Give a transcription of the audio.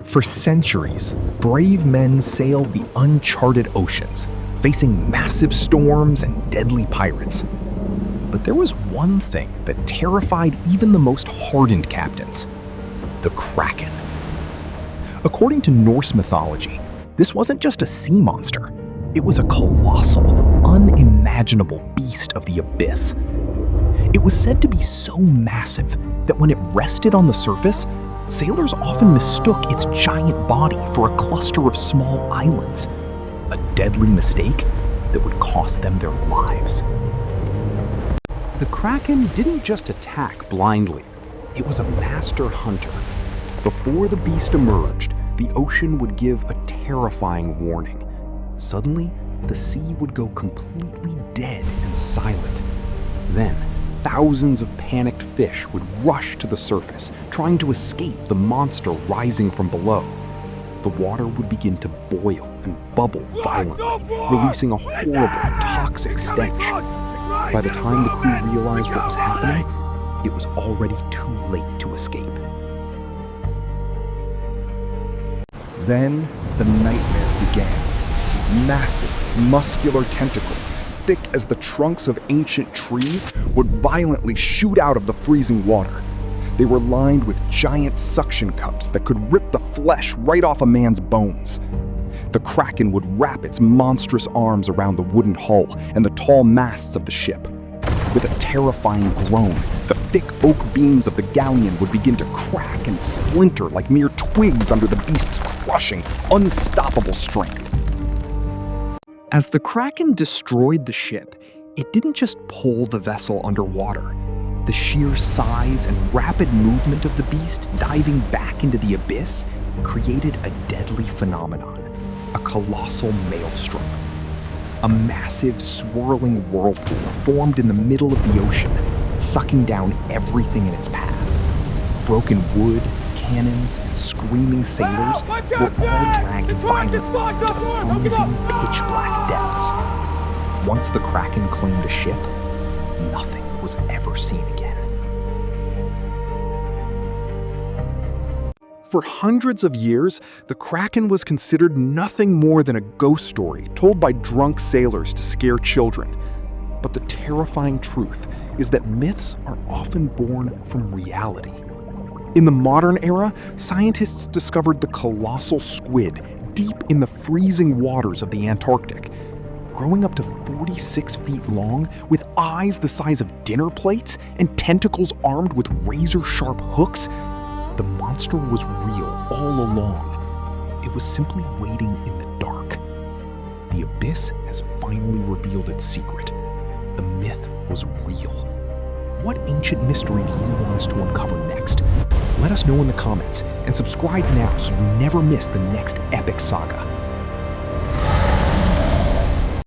For centuries, brave men sailed the uncharted oceans, facing massive storms and deadly pirates. But there was one thing that terrified even the most hardened captains: the Kraken. According to Norse mythology, this wasn't just a sea monster. It was a colossal, unimaginable beast of the abyss. It was said to be so massive that when it rested on the surface, sailors often mistook its giant body for a cluster of small islands, a deadly mistake that would cost them their lives. The Kraken didn't just attack blindly. It was a master hunter. Before the beast emerged, the ocean would give a terrifying warning. Suddenly, the sea would go completely dead and silent. Then, thousands of panicked fish would rush to the surface, trying to escape the monster rising from below. The water would begin to boil and bubble violently, releasing a horrible, toxic stench. By the time the crew realized what was happening, it was already too late to escape. Then, the nightmare began. Massive, muscular tentacles, thick as the trunks of ancient trees, would violently shoot out of the freezing water. They were lined with giant suction cups that could rip the flesh right off a man's bones. The Kraken would wrap its monstrous arms around the wooden hull and the tall masts of the ship. With a terrifying groan, the thick oak beams of the galleon would begin to crack and splinter like mere twigs under the beast's crushing, unstoppable strength. As the Kraken destroyed the ship, it didn't just pull the vessel underwater. The sheer size and rapid movement of the beast diving back into the abyss created a deadly phenomenon, a colossal maelstrom. A massive, swirling whirlpool formed in the middle of the ocean, sucking down everything in its path. Broken wood, cannons, and screaming sailors were all dragged violently into the freezing, pitch-black depths. Once the Kraken claimed a ship, nothing was ever seen again. For hundreds of years, the Kraken was considered nothing more than a ghost story told by drunk sailors to scare children. But the terrifying truth is that myths are often born from reality. In the modern era, scientists discovered the Colossal Squid deep in the freezing waters of the Antarctic. Growing up to 46 feet long, with eyes the size of dinner plates and tentacles armed with razor-sharp hooks, the monster was real all along. It was simply waiting in the dark. The abyss has finally revealed its secret. The myth was real. What ancient mystery do you want us to uncover next? Let us know in the comments, and subscribe now so you never miss the next epic saga.